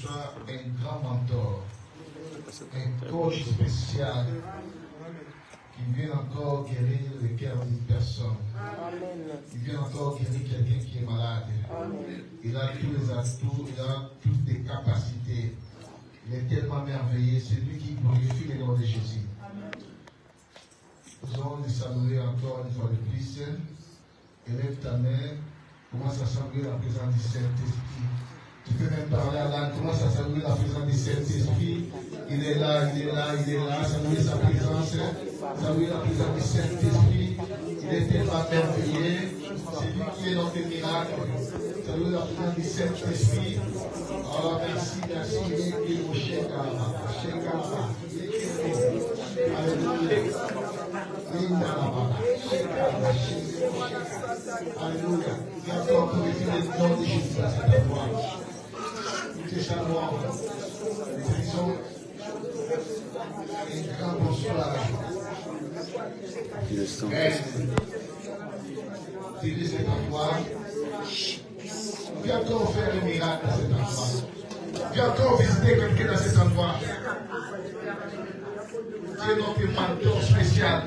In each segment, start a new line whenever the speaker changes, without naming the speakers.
sois un grand mentor, un coach spécial qui vient encore guérir le cœur d'une personne. Il vient encore guérir quelqu'un qui est malade. Il a tous les atouts, il a toutes les capacités. Il est tellement merveilleux. C'est lui qui glorifie le nom de Jésus. Nous allons le saluer encore une fois de plus. Élève ta main. Commence à saluer la présence du Saint-Esprit. Tu peux même parler à l'âme. Commence à saluer la présence du Saint-Esprit. Il est là, il est là, il est là. Saluer sa présence. Saluer la présence du Saint-Esprit. Il est tellement merveilleux. C'est lui qui est notre miracle. Saluer la présence du Saint-Esprit. Oh, merci, merci. Alléluia. Alléluia. Il y a encore glorifié le nom de Jésus à cette endroit. Nous te saluons. Nous te disons un grand bonsoir. Dis cet endroit. Viens encore faire un miracle à cet endroit. Viens encore visiter quelqu'un dans cet endroit. Tu es notre mentor spécial.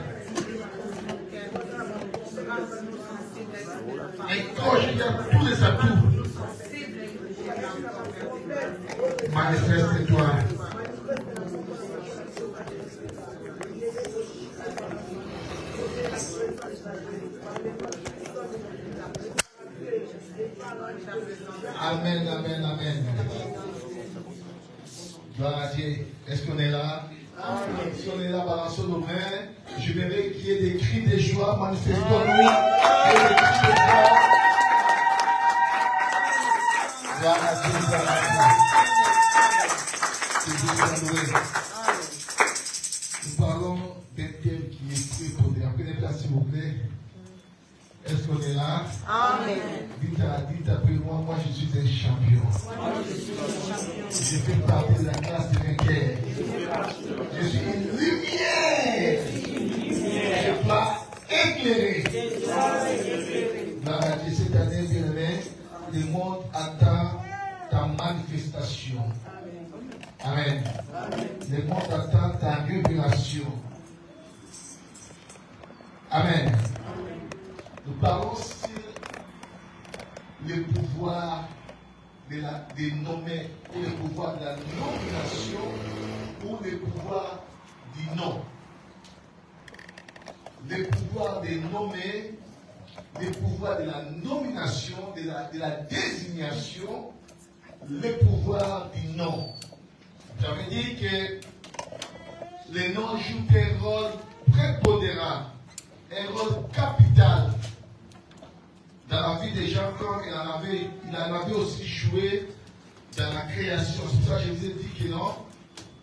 Et quand il y a tous les atouts, manifeste-toi. Amen, amen, amen. Gloire à Dieu. Est-ce qu'on est là? Si on est là, balançons nos mains. Je verrai qu'il y ait des cris de joie, manifestons-nous. Et des cris de joie. Gloire à Dieu, gloire à Dieu. Nous parlons d'un thème qui est très poté. Prenez place, s'il vous plaît. Est-ce qu'on est là?
Amen.
Dites après moi, je suis un champion. Je fais partie de la classe de vainqueurs. Je suis une lumière. Je dois éclairer. Cette année, bien-aimé, le monde attend ta manifestation. Amen. Le monde attend ta révélation. Amen. Nous parlons sur le pouvoir de nommer, ou le pouvoir de la nomination, ou le pouvoir du nom. Le pouvoir de nommer, le pouvoir de la nomination, de la désignation, le pouvoir du nom. Ça veut dire que le nom joue un rôle prépondérant, un rôle capital dans la vie des gens, comme il en avait aussi joué dans la création. C'est pour ça que je vous ai dit que non,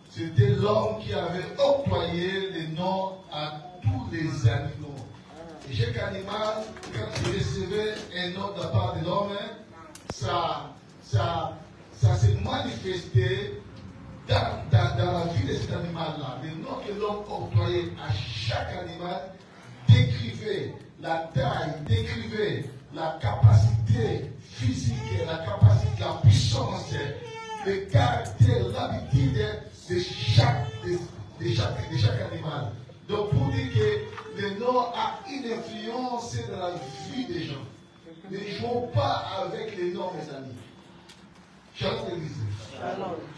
c'était l'homme qui avait octroyé les noms à tous les animaux. Et chaque animal, quand il recevait un nom de la part de l'homme, ça s'est manifesté dans la vie de cet animal-là. Les noms que l'homme octroyait à chaque animal décrivait la taille, décrivait la capacité physique, la capacité, la puissance, le caractère, l'habitude de chaque animal. Donc pour dire que le nom a une influence dans la vie des gens. Ne jouons pas avec les noms, mes amis. Shalom l'église.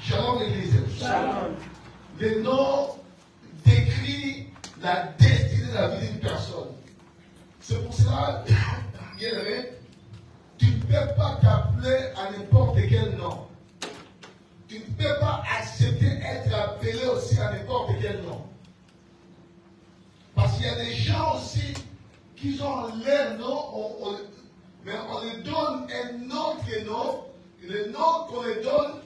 Shalom l'église. Le nom décrit la destinée de la vie d'une personne. C'est pour cela, bien aimé, tu ne peux pas t'appeler à n'importe quel nom. Tu ne peux pas accepter d'être appelé aussi à n'importe quel nom. Parce qu'il y a des gens aussi qui ont leur nom, mais on leur donne un autre nom. Le nom qu'on leur donne,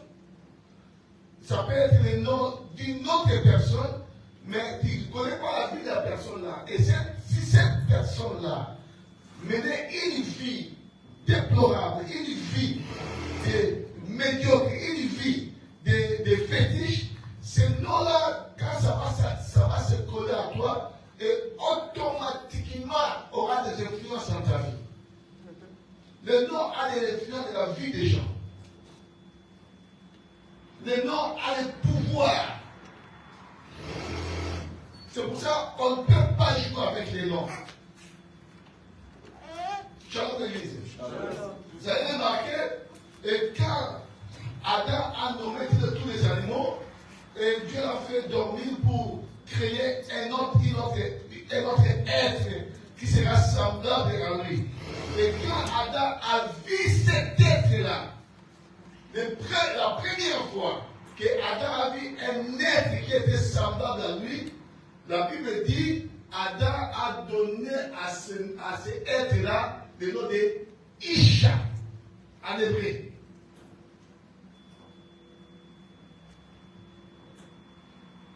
ça peut être le nom d'une autre personne, mais tu ne connais pas la vie de la personne-là. Et si cette personne-là menait une vie déplorable, une vie de médiocre, une vie de fétiche, ce nom-là, quand ça va se coller à toi, et automatiquement aura des influences dans ta vie. Le nom a des influences dans la vie des gens. Le nom a le pouvoir. C'est pour ça qu'on ne peut pas jouer avec les noms. Shalom l'église. Vous avez remarqué, et quand Adam a nommé tous les animaux, et Dieu l'a fait dormir pour créer un autre être qui sera semblable à lui. Et quand Adam a vu cet être-là, la première fois que Adam a vu un être qui était semblable à lui, la Bible dit Adam a donné à cet être-là le nom de Isha en hébreu.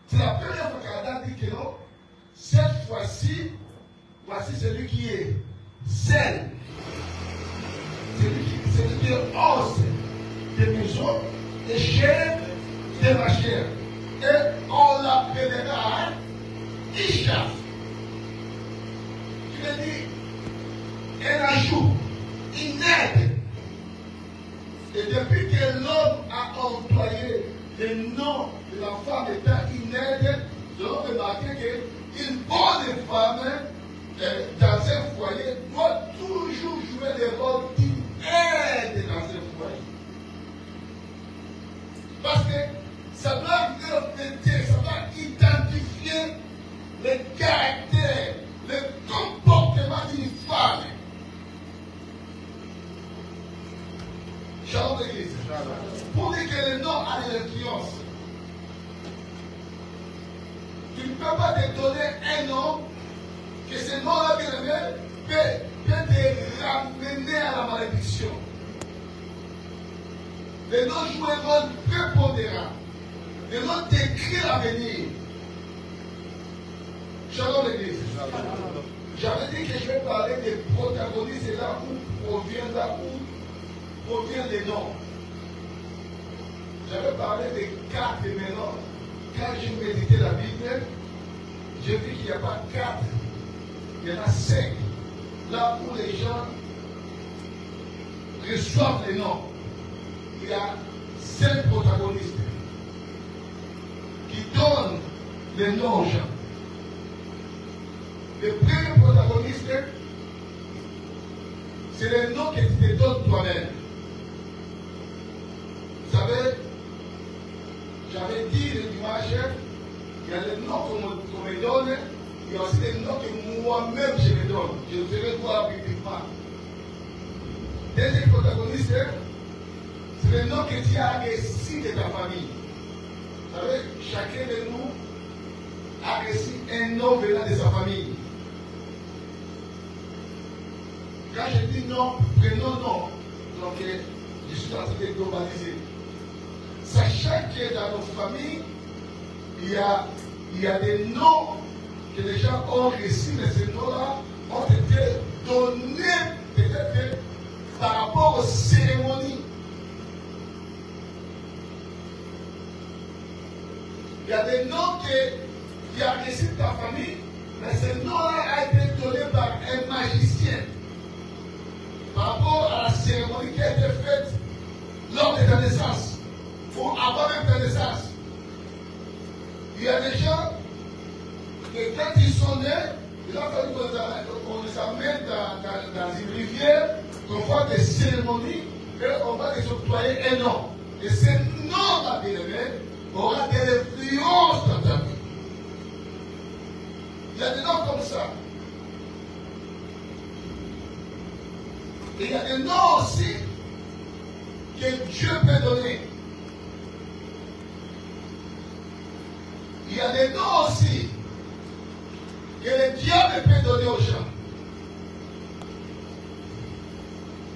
C'est la première fois qu'Adam dit que non, cette fois-ci, voici celui qui est sel, celui qui est os de mes os et chair de ma chair. Et on l'appellera Isha. Tu veux dire un ajout, une aide. Et depuis que l'homme a employé le nom de la femme étant une aide, nous avons remarqué qu'une bonne femme dans un foyer doit toujours jouer le rôle d'une aide dans un foyer. Parce que ça doit refléter, ça doit identifier le caractère, le comportement d'une femme. Shalom l'église. Pour dire que le nom a de l'influence. Tu ne peux pas te donner un nom que ce nom-là, bien aimé, peut te ramener à la malédiction. Le nom joue un rôle prépondérant. Le nom décrit l'avenir. Shalom l'église. J'avais dit que je vais parler des protagonistes et là où proviennent les noms. J'avais parlé des 4 maintenant. Quand j'ai médité la Bible, j'ai vu qu'il n'y a pas 4, il y en a 5. Là où les gens reçoivent les noms, il y a 5 protagonistes qui donnent les noms aux gens. Le premier protagoniste, c'est le nom que tu te donnes toi-même. Vous savez, j'avais dit le dimanche, il y a les noms qu'on me donne, il y a aussi les noms que moi-même je me donne. Je le ferai voir publiquement. Deuxième protagoniste, c'est le nom que tu as reçu de ta famille. Vous savez, chacun de nous a reçu un nom venant de sa famille. Quand je dis non, prenons non. Donc, je suis en train de globaliser. Sachant que dans nos familles, il y a des noms que les gens ont reçus, mais ces noms-là ont été donnés peut-être par rapport aux cérémonies. Il y a des noms qui a reçu ta famille, mais ce nom-là a été donné par un magicien par rapport à la cérémonie qui a été faite lors de ta naissance ou avant même ta naissance. Il y a des gens que quand ils sont nés, il a fallu qu'on les amène dans une rivière, qu'on fasse des cérémonies et on va les octroyer un nom. Et ce nom-là, bien aimé, aura de l'influence dans ta vie. Il y a des noms comme ça. Et il y a des noms aussi que Dieu peut donner. Il y a des noms aussi que le diable peut donner aux gens.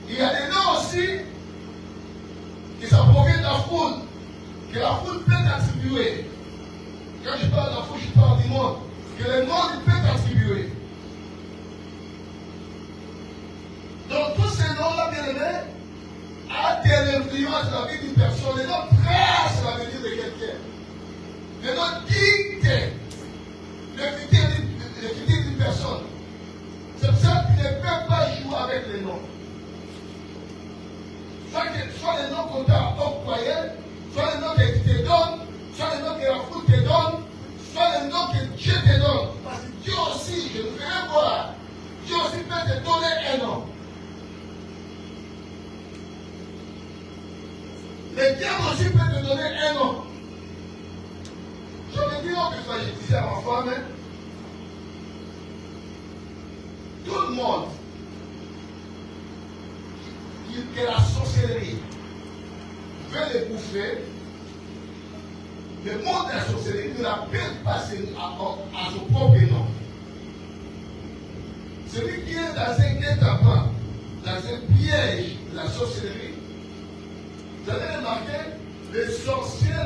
Il y a des noms aussi que ça provient de la foule, que la foule peut attribuer. Quand je parle de la foule, je parle du monde, que le monde peut attribuer. Donc tous ces noms-là, bien aimés, ont de l'influence dans la vie d'une personne. Les noms tracent l'avenir de quelqu'un. Les noms dictent le futur d'une personne. C'est pour ça que tu ne peux pas jouer avec les noms. Soit les noms qu'on t'a octroyés, soit les noms que tu nom que Dieu te donne. Parce que Dieu aussi, je vous ferai voir, Dieu aussi peut te donner un nom. Le diable aussi peut te donner un nom. Je me dis non que soit je disais à ma femme, hein, tout le monde que la sorcellerie veut les bouffer, le monde de la sorcellerie ne l'appelle pas à son propre nom. Celui qui est dans un guet-apens, dans un piège de la sorcellerie, vous avez remarqué, les sorciers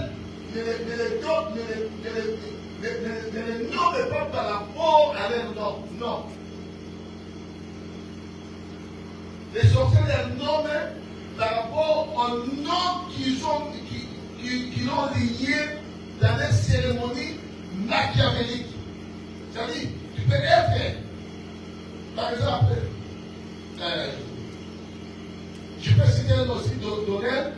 ne les nomment pas par rapport à leur nom. Non. Les sorciers les nomment par rapport au nom qu'ils ont lié dans les cérémonies machiavéliques. C'est-à-dire, tu peux être, par exemple, je peux citer un nom aussi d'honneur,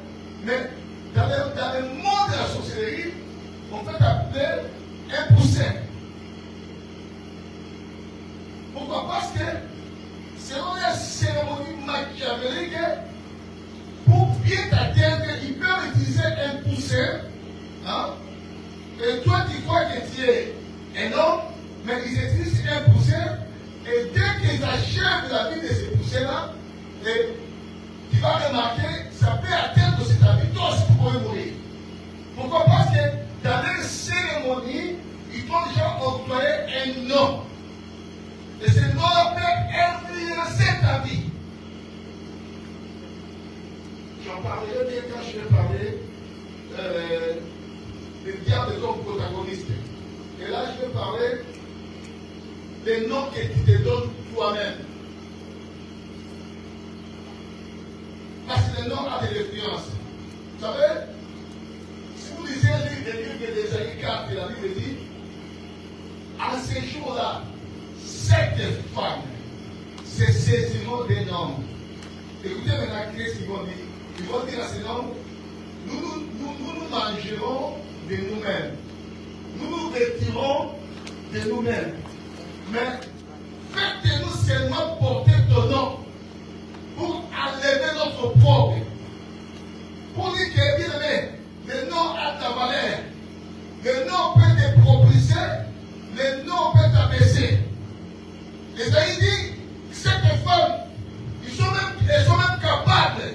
mais dans le monde de la sorcellerie, on peut appeler un poussin. Pourquoi? Parce que selon les cérémonies machiavéliques, pour bien t'atteindre, ils peuvent utiliser un poussin. Hein? Et toi, tu crois que tu es un homme, mais ils utilisent un poussin. Et dès qu'ils achèvent la vie de ces poussins-là, tu vas remarquer, ça peut atteindre aussi ta vie. Toi aussi, tu pourrais mourir. Pourquoi? Parce que dans les cérémonies, ils t'ont déjà octroyé un nom. Et ce nom-là peut influencer ta vie. J'en parlerai bien quand je vais parler des diables comme protagonistes. Et là, je vais parler des noms que tu te donnes toi-même. Parce que le nom a de l'influence. Vous savez, si vous lisez le livre d'Ésaïe 4, la Bible dit, en ces jours-là, 7 femmes se saisiront des noms. Écoutez maintenant qu'est-ce qu'ils vont dire. Ils vont dire à ces noms, nous mangerons de nous-mêmes. Nous nous retirons de nous-mêmes. Mais faites-nous seulement porter ton nom pour enlever notre propre. Pour dire que, bien aimé, le nom a ta valeur. Le nom peut te propulser, le nom peut t'abaisser. Esaïe dit, cette femme, elles sont même capables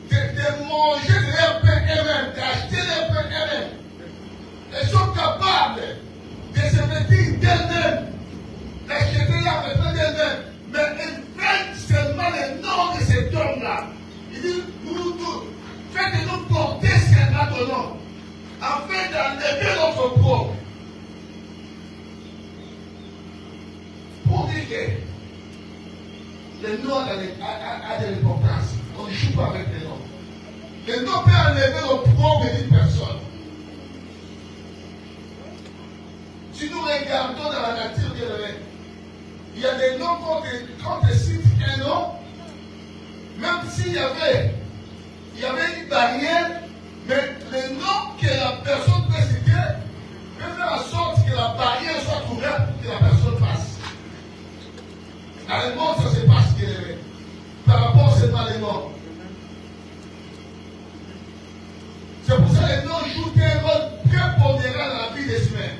de manger de leur pain elles-mêmes, d'acheter leur pain elles-mêmes. Elles sont capables de se vêtir d'elles-mêmes, d'acheter leur pain d'elles-mêmes. Mais elles prennent seulement le nom de cet homme-là. Il dit, faites-nous porter seulement ton nom, afin d'enlever notre propre. Pour dire que le nom a de l'importance. On ne joue pas avec les noms. Le nom peut enlever le propre d'une personne. Si nous regardons dans la nature, il y a des noms quand on cite un nom, même s'il y avait une barrière, mais le nom que la personne peut citer peut faire en sorte que la barrière soit ouverte pour que la personne passe. Dans le monde, ça se passe par rapport seulement les noms. C'est pour ça que les noms jouent un rôle prépondérant dans la vie des humains.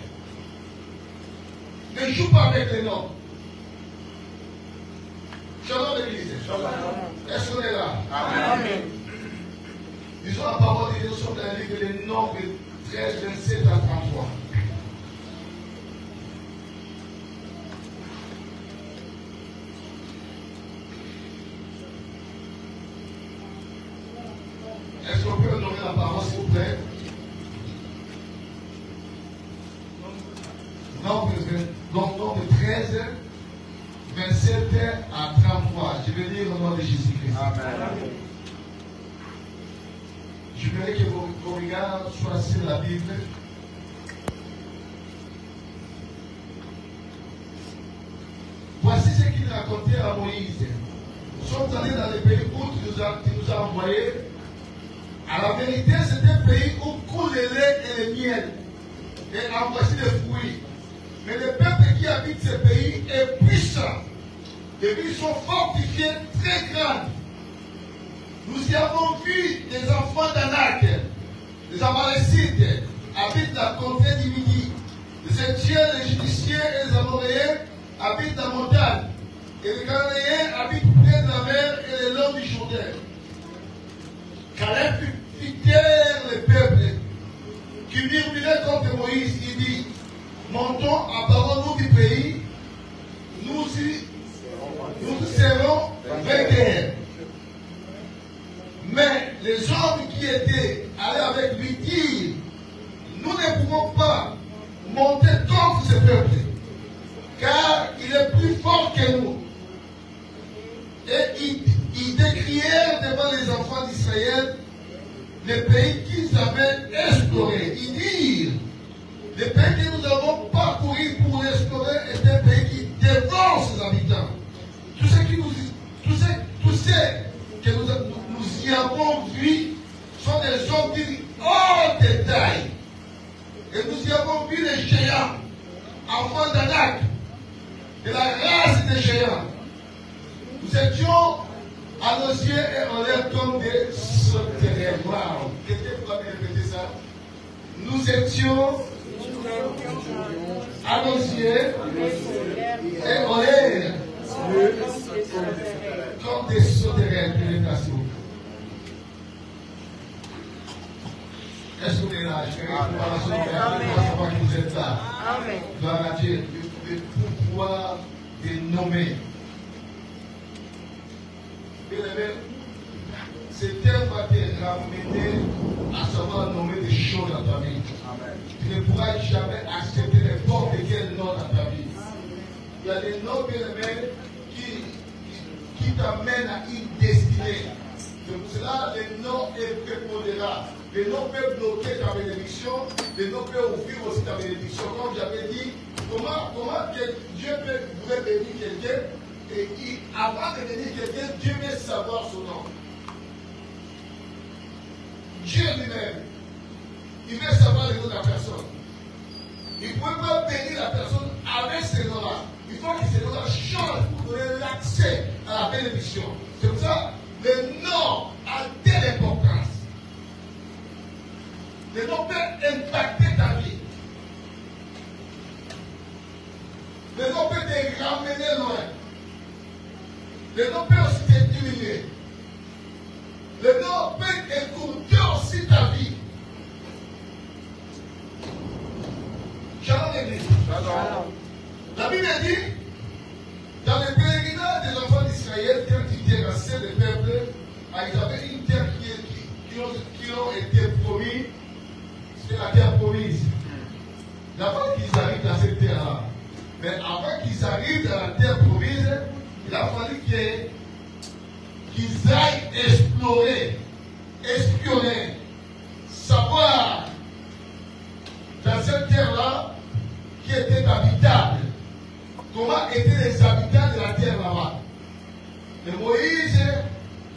Ne joue pas avec les noms. Shalom l'église. Est-ce qu'on est là? Amen. Disons la parole de Dieu sur le livre des Nombres 13, 27 à 33. Est-ce qu'on peut donner la parole, s'il vous plaît? Nombre 13, 27 à 33. Je vais lire au nom de Jésus-Christ. Amen. Je voudrais que vos regards soient sur la Bible. Voici ce qu'il racontait à Moïse. Nous sommes allés dans le pays où tu nous as envoyés. À la vérité, c'est un pays où coule le lait et le miel. Et en voici les fruits. Mais le peuple qui habite ce pays est puissant. Les villes sont fortifiées, très grandes. Nous y avons vu des enfants d'Anak, les Amalécites, habitent la contrée du Midi. Les Étiens, les Judiciaires et les Amoréens habitent la montagne. Et les Cananéens habitent près de la mer et le long du Jourdain. Caleb fit taire les peuples qui murmuraient contre Moïse. Il dit, montons, emparons-nous du pays, nous serons vainqueurs. Mais les hommes qui étaient allés avec lui dirent, nous ne pouvons pas monter contre ce peuple, car il est plus fort que nous. Et ils décrièrent devant les enfants d'Israël les pays qu'ils avaient explorés. Ils dirent, les pays que nous avons parcourus pour l'explorer est un pays qui dévore ses habitants. Tout ce que nous y avons vu sont des hommes qui hors de taille. Et nous y avons vu les géants, enfants d'Anak, de la race des géants. Nous étions à nos yeux et on est comme des sauterelles. Waouh! Quelqu'un peut répéter ça? Nous étions à nos yeux et on est comme des sauterelles. Est-ce que vous êtes là? Je vais savoir que vous êtes là. Gloire à Dieu. Le pouvoir de nommer. Ce terme va te ramener à savoir nommer des choses dans ta vie. Tu ne pourras jamais accepter n'importe quel nom dans ta vie. Il y a des noms bien-aimés qui t'amènent à une destinée. C'est pour cela les noms est prépondérant. Les noms peuvent bloquer ta bénédiction, les noms peuvent ouvrir aussi ta bénédiction. Comme j'avais dit, comment Dieu pourrait bénir quelqu'un et avant de bénir quelqu'un, Dieu veut savoir son nom. Dieu lui-même, il veut savoir le nom de la personne. Il ne peut pas bénir la personne avec ce nom-là. Il faut que ce nom-là change pour donner l'accès à la bénédiction. C'est pour ça que le nom a telle importance. Le nom peut impacter ta vie. Le nom peut te ramener loin. Le nom peut aussi te diminuer. Le nom peut écourter aussi ta vie. Shalom l'église. La Bible dit, dans le pèlerinage des enfants d'Israël, quand ils terrassaient le peuple, ils avaient une terre qui ont été promis. C'est la terre promise. Avant qu'ils arrivent dans cette terre-là, mais avant qu'ils arrivent dans la terre promise, il a fallu qu'ils aillent explorer, espionner, savoir dans cette terre-là qui était habitable, comment étaient les habitants de la terre là-bas. Et Moïse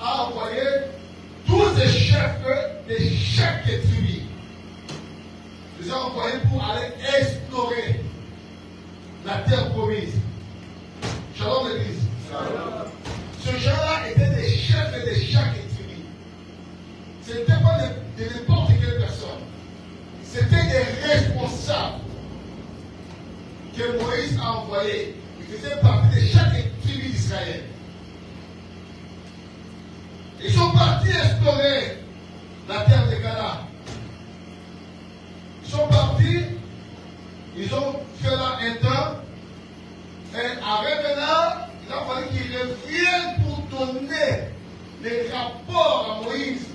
a envoyé 12 chefs de chaque tribu. Ils ont envoyé pour aller explorer la terre promise. Shalom l'église. Ce gens-là étaient des chefs de chaque tribu. Ce n'était pas de n'importe quelle personne. C'était des responsables que Moïse a envoyés. Ils faisaient partie de chaque tribu d'Israël. Ils sont partis explorer la terre de Canaan. Ils sont partis, ils ont fait là un temps, et en revenant, il a fallu qu'ils reviennent pour donner les rapports à Moïse,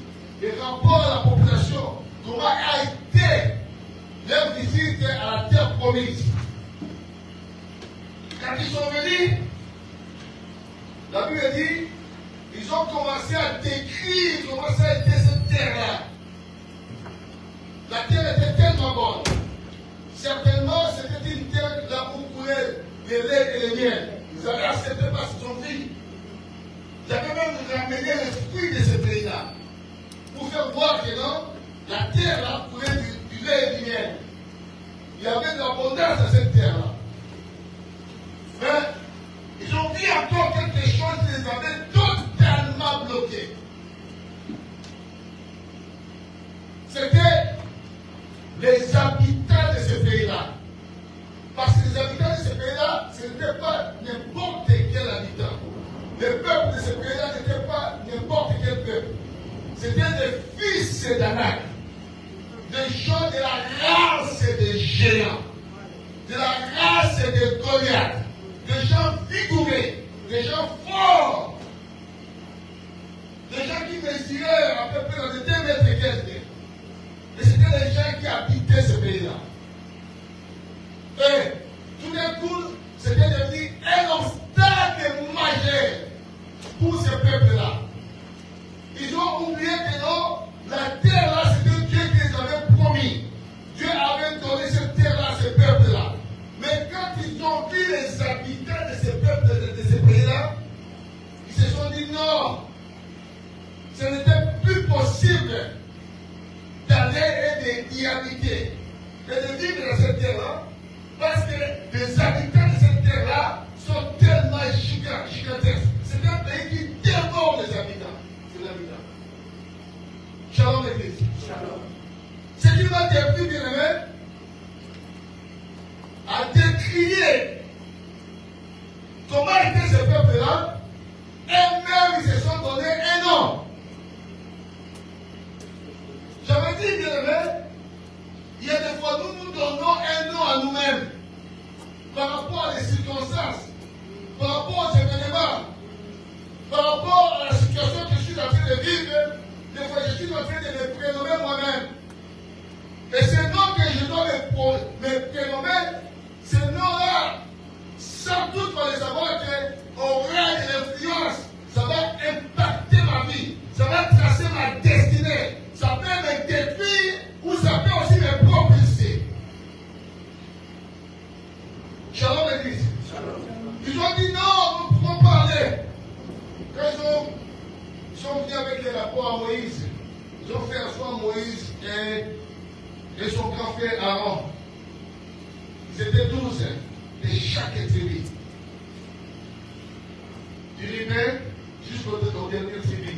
les rapports à la population, comment a été leur visite à la terre promise. Quand ils sont venus, la Bible dit, ils ont commencé à décrire comment ça a été cette terre-là. La terre était tellement bonne. Certainement, c'était une terre là où coulait les lait et les miel. Ils avaient accepté par son fils. Ils avaient même ramené les fruits de ce pays-là. Pour faire voir que non, la terre là coulait du lait et du miel. Il y avait de l'abondance dans cette terre-là. c'est des géants. De la race, c'est des Goliaths. Des gens vigoureux, des gens forts. Des gens qui mesuraient à peu près dans les 2 mètres et quelques. Et c'était les gens qui habitaient ce pays-là. Et tout d'un coup, c'était devenu un obstacle majeur pour ce peuple-là. Ils ont oublié que non, la terre-là, c'était Dieu qui les avait promis. Dieu avait donné cette terre-là à ce peuple-là. Mais quand ils ont vu les habitants de ce peuple, de ce pays-là, ils se sont dit non, ce n'était plus possible d'aller et d'y habiter, et de vivre dans cette terre-là, parce que les habitants de cette terre-là sont tellement gigantesques. C'est un pays qui dévore les habitants. C'est l'habitant. Shalom l'église. Shalom. Ce qui m'a depuis bien aimé, à décrier comment était ce peuple-là, et même ils se sont donné un nom. J'avais dit, bien aimé, il y a des fois nous nous donnons un nom à nous-mêmes par rapport à les circonstances, par rapport aux événements, par rapport à la situation que je suis en train de vivre. Des fois, je suis en train de me prénommer moi-même. Et ce nom que je dois me prénommer, ce nom-là, sans doute, il faut le savoir qu'aura de l'influence. Ça va impacter ma vie. Ça va tracer ma destinée. Ça peut me détruire ou ça peut aussi me propulser. Shalom l'église. Ils ont dit non, nous ne pouvons pas aller. Quand ils sont venus avec les rapports à Moïse, ils ont fait asseoir Moïse et son grand frère Aaron. Ils étaient 12 de chaque tribu. Du Libé jusqu'au dernier tribu.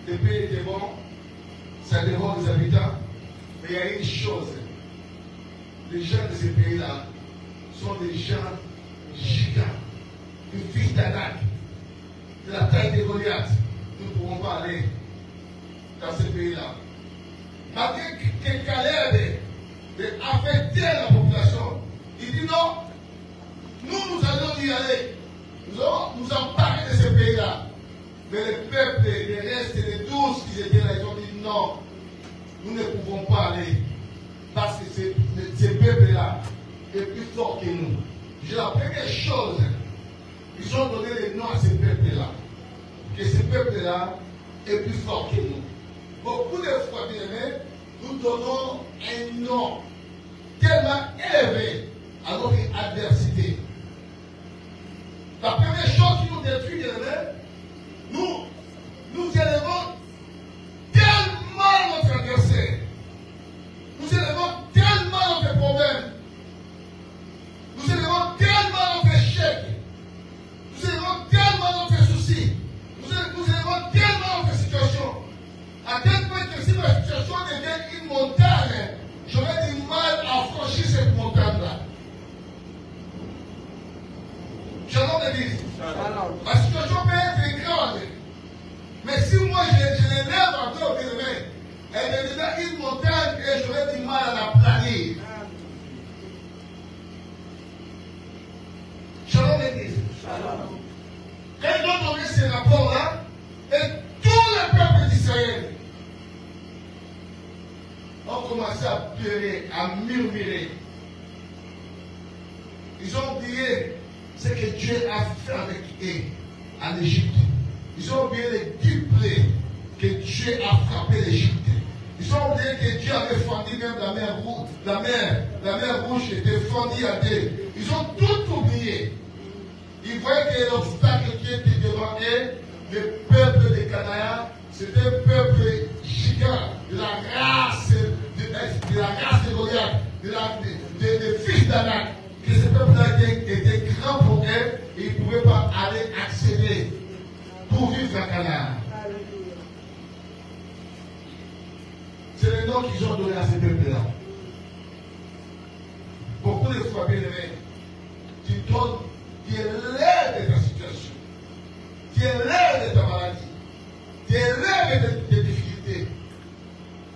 Le pays était bon, ça dévore les habitants, mais il y a une chose. Les gens de ces pays-là sont des gens gigants, du fils d'Anak, de la taille de Goliath. Nous ne pouvons pas aller dans ce pays-là. Malgré que Caleb affectait la population, il dit non, nous allons y aller. Nous allons nous emparer de ce pays-là. Mais le peuple, les restes, les 12 qui étaient là, ils ont dit non, nous ne pouvons pas aller. Parce que ce peuple-là est plus fort que nous. La première chose, ils ont donné le nom à ce peuple-là. Que ce peuple-là est plus fort que nous. Beaucoup de fois, bien aimés, nous donnons un nom tellement élevé à notre adversité. La première chose qui nous détruit, bien aimés, nous élevons tellement notre adversaire. Nous élevons tellement notre problème. Nous élevons tellement notre échec. Nous élevons tellement notre souci. Nous élevons tellement notre situation. À tel point que si ma situation devient une montagne, j'aurais du mal à franchir cette montagne-là. Shalom l'église. Ma situation peut être grande. Mais si moi je l'élève encore, elle devient une montagne et j'aurais du mal à la planir. Shalom l'église. Quand ils ont donné ces rapports-là, et tout le peuple d'Israël ont commencé à pleurer, à murmurer. Ils ont oublié ce que Dieu a fait avec eux en Égypte. Ils ont oublié les 10 plaies que Dieu a frappé l'Égypte. Ils ont oublié que Dieu avait fendu même la mer rouge. La mer rouge était fendue à deux. Ils ont tout oublié. Ils voyaient que l'obstacle qui était devant eux, le peuple de Canaan, c'était un peuple gigant, de la race de Goliath, des fils d'Anak. Que ce peuple-là était grand pour eux et ils ne pouvaient pas aller accéder pour vivre à Canaan. C'est le nom qu'ils ont donné à ce peuple-là. Beaucoup de fois, bien aimé, tu élèves de ta situation, tu élèves de ta maladie, tu élèves de tes difficultés,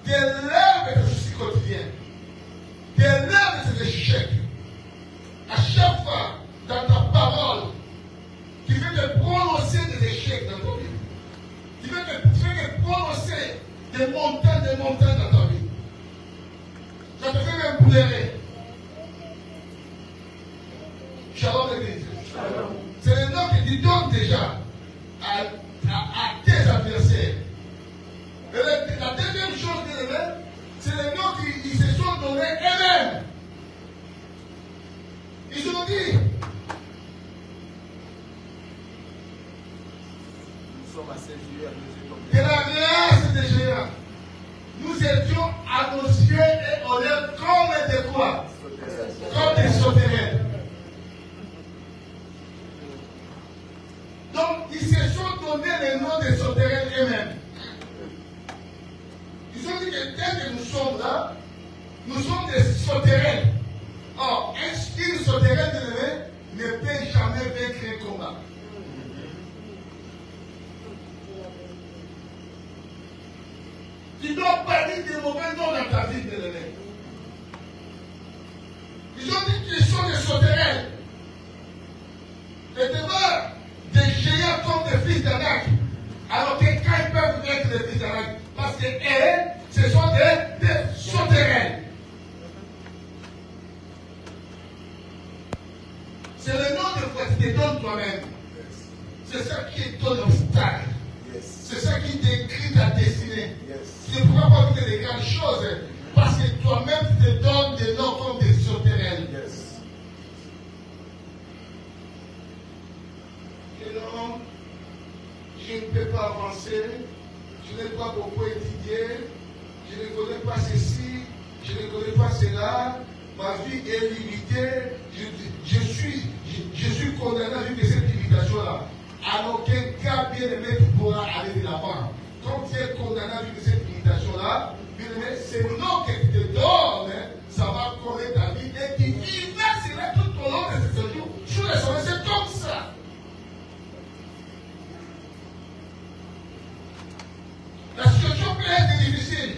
tu élèves de tes soucis quotidiens. échecs. À chaque fois, dans ta parole, tu fais que prononcer des échecs dans ta vie. Tu fais que prononcer des montagnes dans ta vie. Ça te fait même pleurer. Shalom l'église. C'est le nom que tu donnes déjà à tes adversaires. Et la deuxième chose, c'est le nom qu'ils se sont donnés eux-mêmes. Ils ont dit, nous sommes assez géants, de la race des géants. Nous étions à nos yeux et aux lèvres comme des quoi? Comme des sauterelles. Donc, ils se sont donné le nom des sauterelles eux-mêmes. Ils ont dit que dès que nous sommes là, nous sommes des sauterelles. Or, une sauterelle ne peut jamais vaincre un combat. Tu dois pas dire des mauvais noms dans ta vie, bien-aimé. Ils ont dit qu'ils sont des sauterelles. Et devant des géants comme des fils d'Anak. Alors que quand ils peuvent être des fils d'Anak, parce que eux, ce sont des sauterelles. C'est le nom de quoi tu te donnes toi-même. C'est ça qui est ton obstacle. C'est ça qui décrit ta destinée. Tu ne pourras pas faire des grandes choses parce que toi-même tu te donnes des noms comme des sauterelles. Et non, je ne peux pas avancer, je n'ai pas beaucoup étudié, je ne connais pas ceci, je ne connais pas cela, ma vie est limitée, je suis condamné à vivre cette limitation-là. À aucun cas, bien-aimé, tu pourras aller de l'avant. Quand tu es condamné à vivre cette limitation-là, bien-aimé, c'est le nom que tu te donnes, ça va connaître ta vie et tu vivras tout au long de ce séjour. Sur les sommets, c'est comme ça. La situation peut être difficile.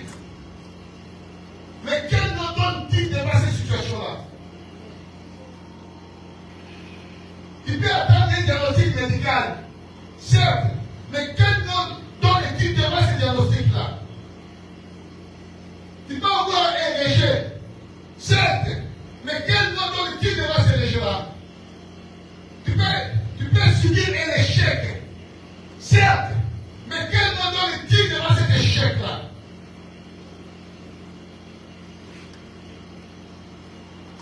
Mais quel nom donne-t-il devant cette situation-là? Tu peux attendre un diagnostic médical, certes, mais quel nom donne-t-il devant ce diagnostic-là? Tu peux avoir un rejet, certes, mais quel nom donne-t-il devant ce rejet-là? Tu peux subir un échec, certes, mais quel nom donne-t-il devant cet échec-là?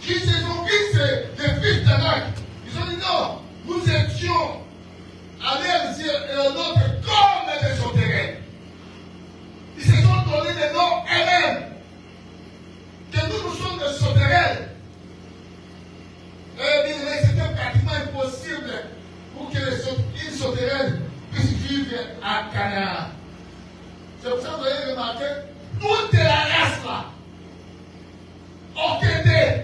Qui se sont les fils d'Anak. Ils ont dit non, nous étions à leurs yeux et aux nôtres comme des sauterelles. Ils se sont donné des noms eux-mêmes. Que nous sommes des sauterelles. Et bien, c'était pratiquement impossible pour que une sauterelle puisse vivre à Canaan. C'est pour ça que vous avez remarqué, toute la race là, aucun d'eux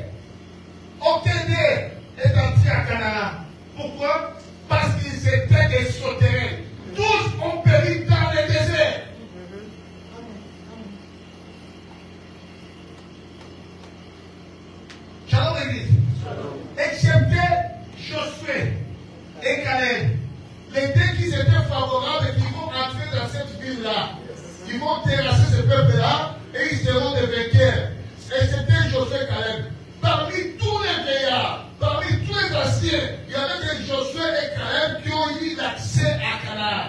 est entré à Canaan. Pourquoi? Parce qu'ils étaient des sauterelles. Tous ont péri dans le désert. Shalom l'église. Excepté Josué et Caleb. Les deux qui étaient favorables et qui vont entrer dans cette ville-là. Ils vont terrasser ce peuple-là et ils seront des vainqueurs. Excepté Josué et Caleb. Parmi tous les veillards, parmi tous les anciens, il y avait des Josué et Caleb qui ont eu l'accès à Canaan.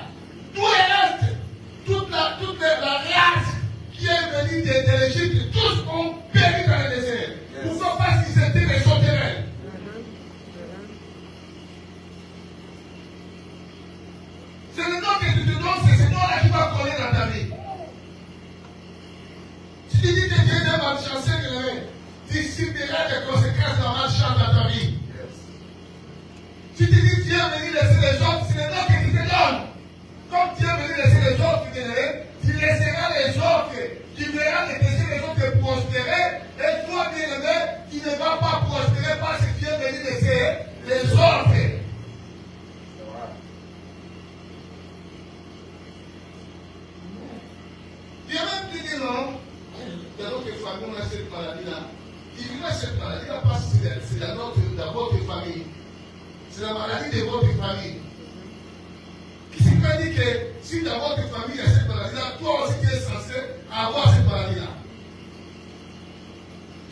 Tous les restes, toute la race qui est venue de l'Égypte, tous ont péri dans le désert. Pourquoi? Parce qu'ils étaient des sauterelles. C'est le nom que tu te donnes, c'est ce nom-là qui va coller dans ta vie. Si tu dis que tu es un malchanceux, tu subiras des conséquences dans malchance dans ta vie. Si tu dis que tu es venu laisser les autres, c'est le nom que tu te donnes. Comme tu es venu laisser les autres, tu laisseras les autres. Tu verras les autres prospérer. Et toi, bien-aimé, tu ne vas pas prospérer parce que tu es venu laisser les autres. Tu as même pu dire non. Il y a d'autres familles, on a cette maladie-là. Ignorer cette maladie, là, parce que c'est la nôtre, de votre famille. C'est la maladie de votre famille. Qui signifie que si dans votre famille il y a cette maladie-là, toi aussi tu es censé avoir cette maladie-là.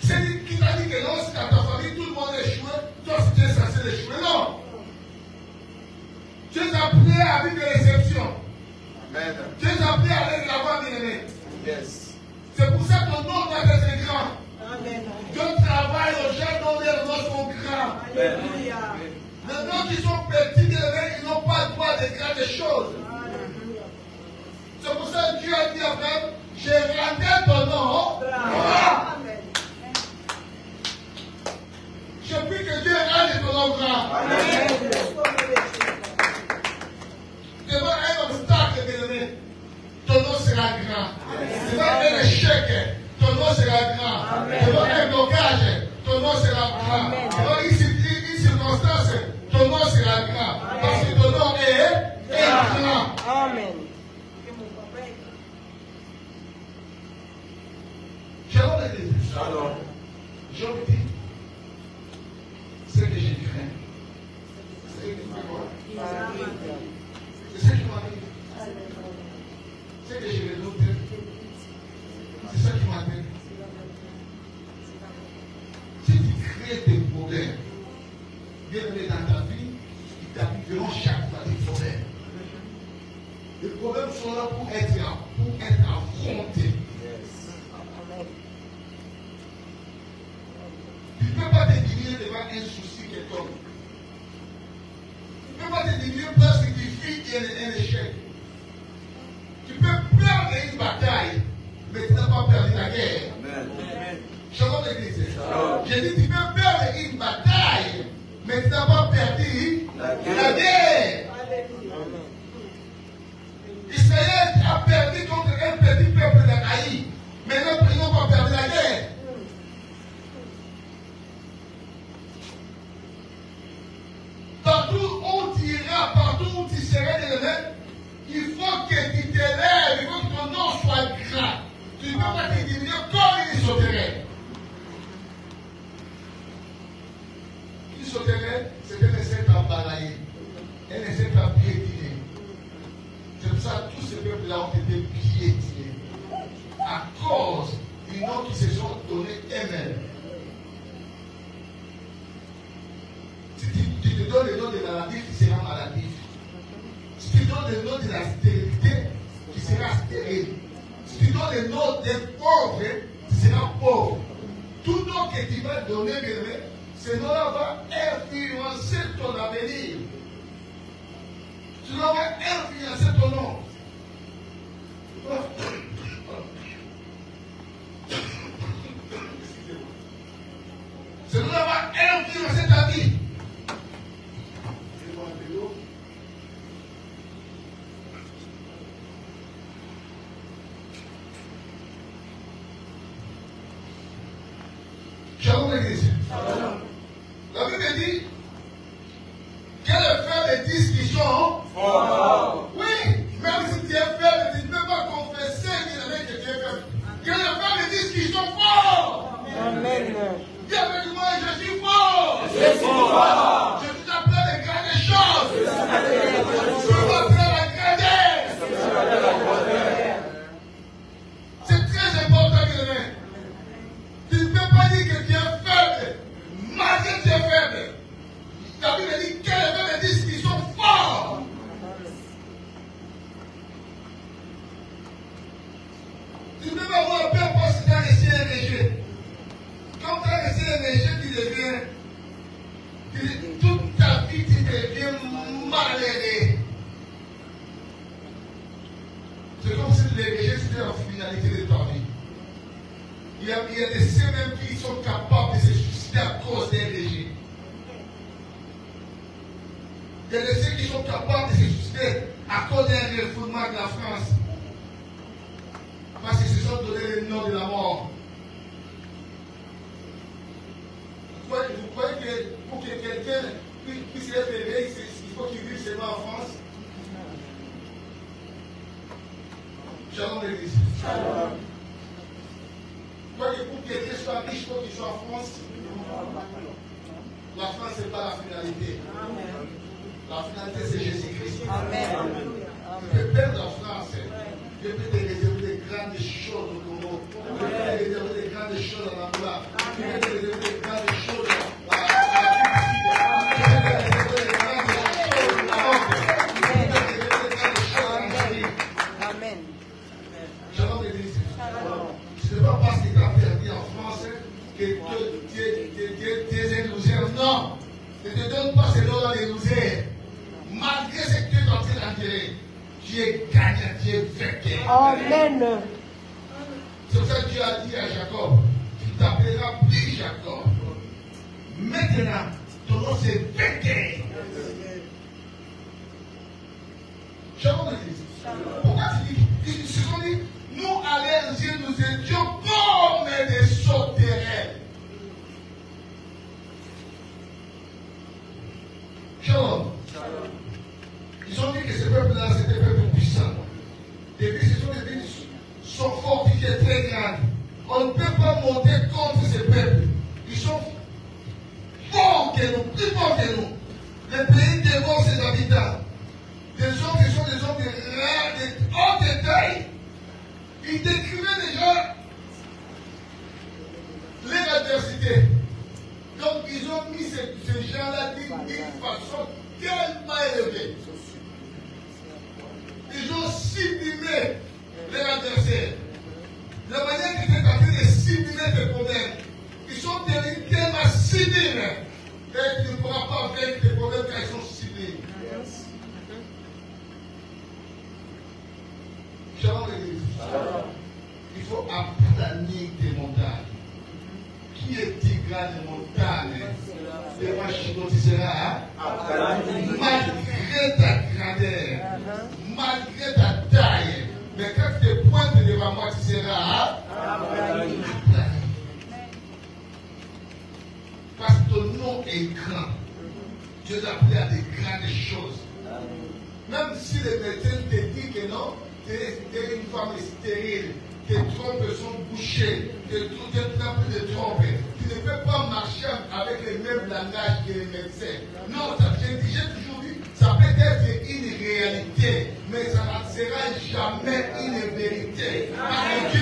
C'est qui t'a dit que non, si dans ta famille tout le monde échoue, toi aussi tu es censé l'échouer. Non. Tu es appelé à vivre des réceptions. Amen. Tu es appelé à aller de l'avant, bien-aimé. Yes. C'est pour ça que ton nom doit être grand. Amen. Dieu travaille aux gens dont les noms sont grands. Alléluia. Les noms qui sont petits, ils n'ont pas le droit de grandes choses. C'est pour ça que Dieu a dit à Abraham, j'ai rendu ton nom grand. Je prie que Dieu rende ton nom grand. Amen. Devant un obstacle, bien-aimé, ton nom sera grand. Devant un échec, ton nom sera grand. Amen. Devant un blocage, ton nom sera grand. Devant une circonstance, ton nom sera grand. Amen. Parce que ton nom est grand. Amen. Shalom l'église. Shalom. Je vous dis, ce que j'ai craint, c'est ce qui m'arrive. C'est ce qui m'arrive. Ce que je redoute, c'est ça qui m'arrive. Si tu crées des problèmes, bienvenue dans ta vie, ils t'arriveront chaque fois des problèmes. Les problèmes sont là pour être affrontés. Tu ne peux pas te diminuer devant un souci quelconque. Tu ne peux pas te diminuer parce que tu vis un échec. Tu peux perdre une bataille, mais tu n'as pas perdu la guerre. Amen. Shalom l'église. J'ai dit tu peux perdre une bataille, mais tu n'as pas perdu la guerre. Israël a perdu contre un petit peuple d'Aïe, mais ils n'ont pas perdu la guerre. Partout où tu iras, partout où tu seras élevé, il faut que tu t'élèves, il faut que ton nom soit grand. Tu ne peux pas te diminuer comme il sauterait. Il sauterait, c'était un insecte à balayer, un insecte à piétiner. C'est pour ça que tous ces peuples-là ont été piétinés à cause du nom qui se sont donnés eux-mêmes. Si tu te donnes le nom de maladif, tu seras maladif. Si tu donnes le nom de la stérilité, tu seras stérile. Si tu donnes le nom des pauvres, tu seras pauvre. Tout nom que tu vas donner, ce nom-là va influencer ton avenir. Ce nom va influencer ton nom. Ce nom-là va influencer ta vie. Shalom l'église. La Bible dit que les faibles disent qu'ils sont forts. Oui, même si tu es faible, tu ne peux pas confesser que tu es faible. Que les faibles disent qu'ils sont forts. Amen. Dis avec moi, je suis fort. Je suis fort. Je suis appelé à de grandes choses. Je suis appelé à la grandeur. C'est très important, bien aimé. Tu ne peux pas dire que tu es faible, malgré que tu es faible. La Bible dit que les faibles disent qu'ils sont forts. Tu ne peux pas avoir peur parce que tu as laissé un rejet. Quand tu as laissé un rejet, tu deviens, toute ta vie, tu deviens malheureux. C'est comme si le rejet c'était la finalité de ta vie. Il y a des saints même qui sont capables de se suicider à cause d'un rejet. Il y a des saints qui sont capables de se suicider à cause d'un refoulement de la France. Parce qu'ils se sont donné le nom de la mort. Vous croyez que pour que quelqu'un puisse être élevé, il faut qu'il vive seulement en France? Shalom l'église. Toi, pour que quelqu'un soit riche, il faut qu'il soit en France. La France, ce n'est pas la finalité. La finalité, c'est Jésus-Christ. Tu peux perdre la France. Dieu peut te réserver des grandes choses au Congo. Dieu peut te réserver des grandes choses en Angola. Dieu peut te réserver des grandes choses à Dieu peut te réserver des grandes choses au Maroc. Dieu peut te réserver des grandes choses en Algérie.
Amen.
Shalom l'église. Ce n'est pas parce que tu as perdu en France que tu es un loser. Non. Ne te donne pas ces noms-là des losers. Malgré ce que tu es en train d'endurer, tu es gagnant, tu es vainqueur.
Amen.
C'est pour ça que Dieu a dit à Jacob, tu t'appelleras plus Jacob. Maintenant, ton nom c'est vainqueur. Shalom l'église. Pourquoi tu dis, ils se sont dit, nous à leurs yeux, nous étions comme des sauterelles. Shalom. Ils ont dit que ce peuple-là, c'était un peuple puissant. Des villes, ce sont des villes qui sont fortifiées très grandes. On ne peut pas monter contre ces peuples. Ils sont forts que nous, plus forts que nous. Le pays dévore ses habitants. Des hommes qui sont des hommes de rares, de haute taille. Ils décrivaient déjà leur adversité. Donc ils ont mis ces gens-là d'une façon tellement élevée. Ils ont sublimé leur adversaire. La manière qu'ils étaient en train de sublimer tes problèmes, ils sont devenus tellement sublimes et tu ne pourras pas vaincre tes problèmes quand ils sont sublimes. Shalom l'église. Il faut aplanir tes montagnes. Qui est tigre des montagnes? Les machines tu seras malgré ta grandeur, malgré ta taille. Mais quand tu te pointes devant moi, tu seras aplani. Parce que ton nom est grand. Dieu t'a appelé à des grandes choses. Même si le médecin te dit que non, tu es une femme stérile, tes trompes sont bouchées, tu n'as plus de trompes. Tu ne peux pas marcher avec le même langage que les médecins. Non, j'ai toujours dit, ça peut être une réalité, mais ça ne sera jamais une vérité. Parce que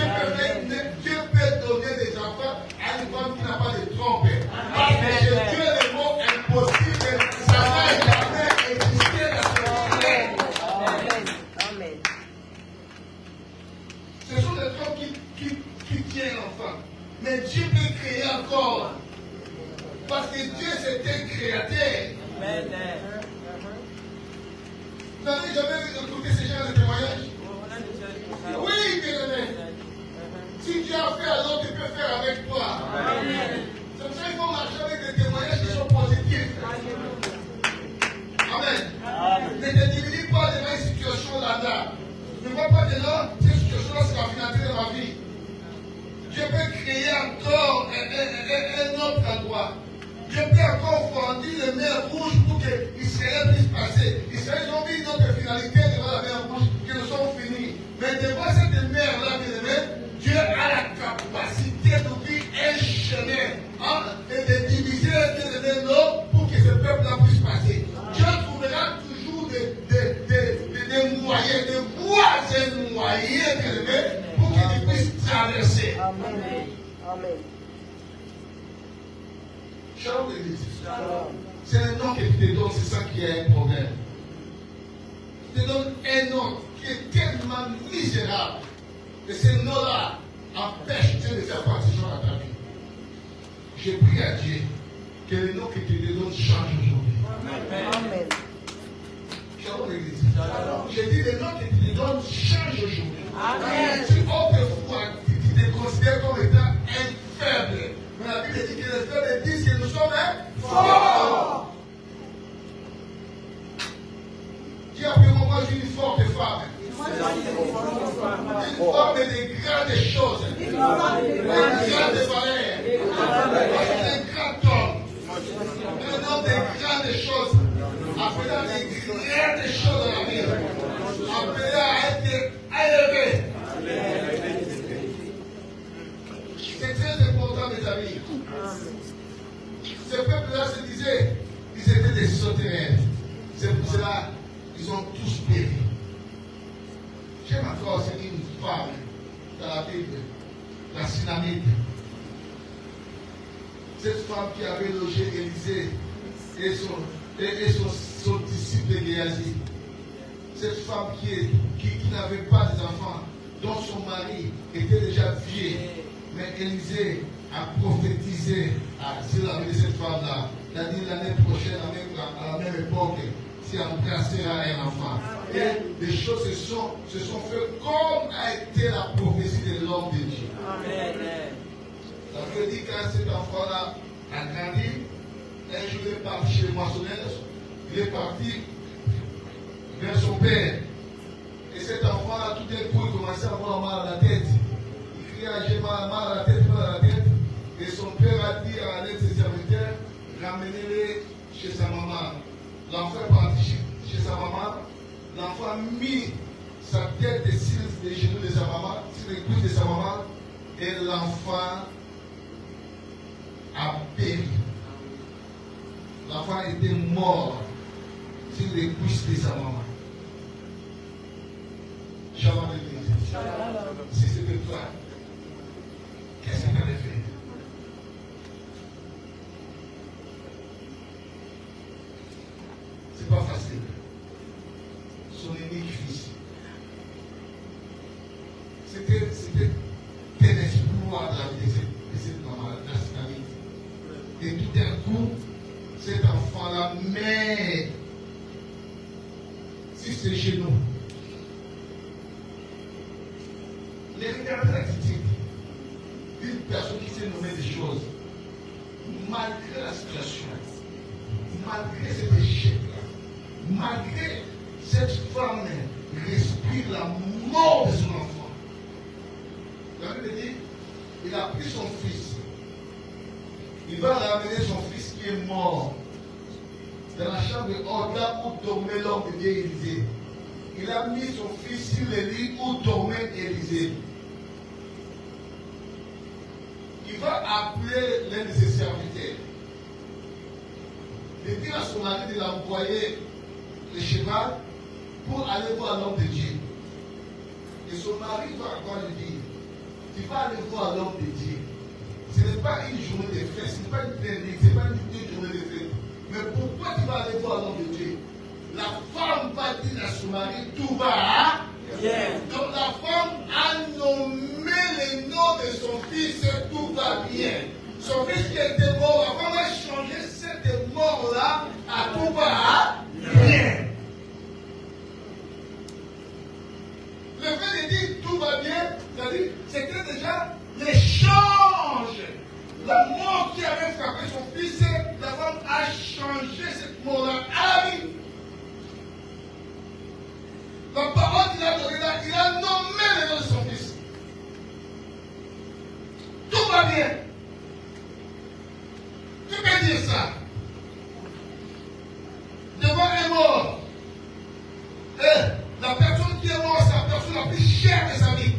Dieu peut donner des enfants à une femme qui n'a pas de trompe. Parce que chez Dieu, le mot impossible, ça n'a jamais existé dans ce monde.
Amen.
Ce sont des trompes qui tiennent l'enfant. Mais Dieu peut créer encore. Parce que Dieu, c'est un créateur.
Amen.
Vous n'avez jamais écouté ces gens de témoignages? Oui, bien aimé. Si Dieu a fait, alors tu peux faire avec toi. C'est pour ça qu'il faut marcher avec des témoignages qui sont positifs. Amen. Ne te diminue pas devant une situation là-bas. Ne vois pas dedans, cette situation-là, c'est la finalité de ma vie. Dieu peut créer encore un autre endroit. Dieu peut encore fonder les mers rouges pour que Israël puisse passer. Israël, ils ont mis une autre finalité devant la mer rouge, qui nous sont finis. Mais devant cette mer-là, bien aimé, Dieu a la capacité d'ouvrir un chemin et de diviser l'eau pour que ce peuple-là puisse passer. Dieu trouvera toujours des moyens, des voies et moyens, bien aimé, pour qu'ils puissent traverser.
Amen. Amen.
Shalom l'église. C'est un nom que tu te donnes, c'est ça qui est un problème. Tu te donnes un nom qui est tellement misérable. Et ce nom-là empêche Dieu de faire partition dans ta vie. Je prie à Dieu que le nom que tu te donnes change aujourd'hui.
Amen.
Shalom l'église. Je dis le nom que tu te donnes change aujourd'hui.
Amen.
Si autrefois tu te considères comme étant un faible, mais la Bible dit que les faibles disent que nous sommes forts. Dis après moi, je suis une forte femme. Une femme de grandes choses. De grandes valeurs. Un grand homme. Un homme de grandes choses. Appelant des grandes choses dans la vie. Appelé à être élevé. C'est mes amis. Ce peuple-là se disait, ils étaient des sauterelles. C'est pour cela qu'ils ont tous péri. J'aime encore enseigner une femme dans la Bible, la Synamite. Cette femme qui avait logé Élisée et son disciple Géasi. Cette femme qui n'avait pas d'enfants, dont son mari était déjà vieux. Mais Élisée a prophétisé sur la vie de cette femme-là. Il a dit l'année prochaine, à la même époque, si elle embrassera un enfant. Et les choses se sont faites comme a été la prophétie de l'homme de Dieu.
Amen.
Ça veut dire que cet enfant-là a grandi. Un jour, il est parti chez le moissonneur. Il est parti vers son père. Et cet enfant-là, tout d'un coup, il commençait à avoir mal à la tête. Il criait, j'ai mal à la tête, mal à la tête. Et son père a dit à l'aide de ses serviteurs, ramenez-les chez sa maman. L'enfant est parti chez sa maman. L'enfant a mis sa tête sur les genoux de sa maman, sur les couilles de sa maman. Et l'enfant a péri. L'enfant était mort sur les couilles de sa maman. Shalom l'église. Si c'était toi, qu'est-ce que tu avais fait? C'est pas facile. Son unique fils. C'était un espoir de la vie de cette maman, la Synamite. Et tout d'un coup, cet enfant-là met sur ses genoux. Les regarder l'attitude d'une personne qui s'est nommée des choses, malgré la situation, malgré cet échec-là, malgré cette femme respire la mort de son enfant. La Bible dit, il a pris son fils, il va ramener son fils qui est mort dans la chambre haute, là où dormait l'homme de Dieu Élisée. Il a mis son fils sur le lit où dormait Élisée. Il va appeler l'un de ses serviteurs. Il dit à son mari de l'envoyer le cheval pour aller voir l'homme de Dieu. Et son mari va encore lui dire, tu vas aller voir l'homme de Dieu. Ce n'est pas une journée de fête, ce n'est pas une pleine nuit, ce n'est pas une journée de fête. Mais pourquoi tu vas aller voir l'homme de Dieu? La femme va dire à son mari, tout va bien. Donc la femme a nommé le nom de son fils, tout va bien. Son fils qui était mort, la femme a changé cette mort-là à tout va bien. Le fait de dire tout va bien, c'est-à-dire, c'était déjà l'échange. La mort qui avait frappé son fils, la femme a changé cette mort-là à la vie. La parole qu'il a donnée là, il a nommé le nom de son fils. Tout va bien. Tu peux dire ça. Devant un mort. Et la personne qui est morte, c'est la personne la plus chère de sa vie.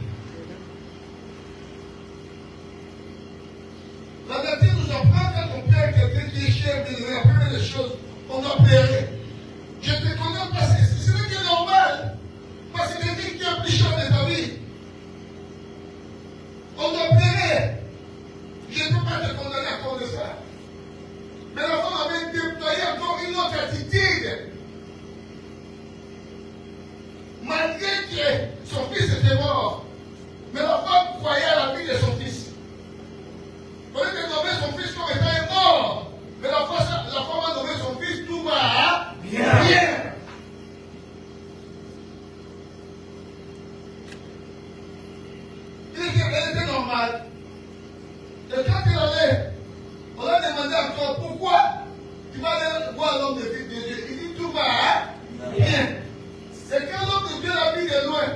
La vérité nous apprend quand on perd quelqu'un qui est cher, la première des choses, on doit pleurer. Je te connais parce que c'est ce qui est normal. Parce que quelqu'un qui est plus cher de ta vie, on doit pleurer. Je ne peux pas te condamner à cause de ça. Mais la femme avait déployé encore une autre attitude. Malgré que son fils était mort, mais la femme croyait à la vie de son fils. Au lieu de nommer son fils comme étant mort, mais la femme a nommé son fils tout va bien. Elle était normale. Et quand elle allait, on a demandé encore pourquoi tu vas aller voir l'homme de Dieu. Il dit tout va bien. Et quand l'homme de Dieu l'a vu de loin,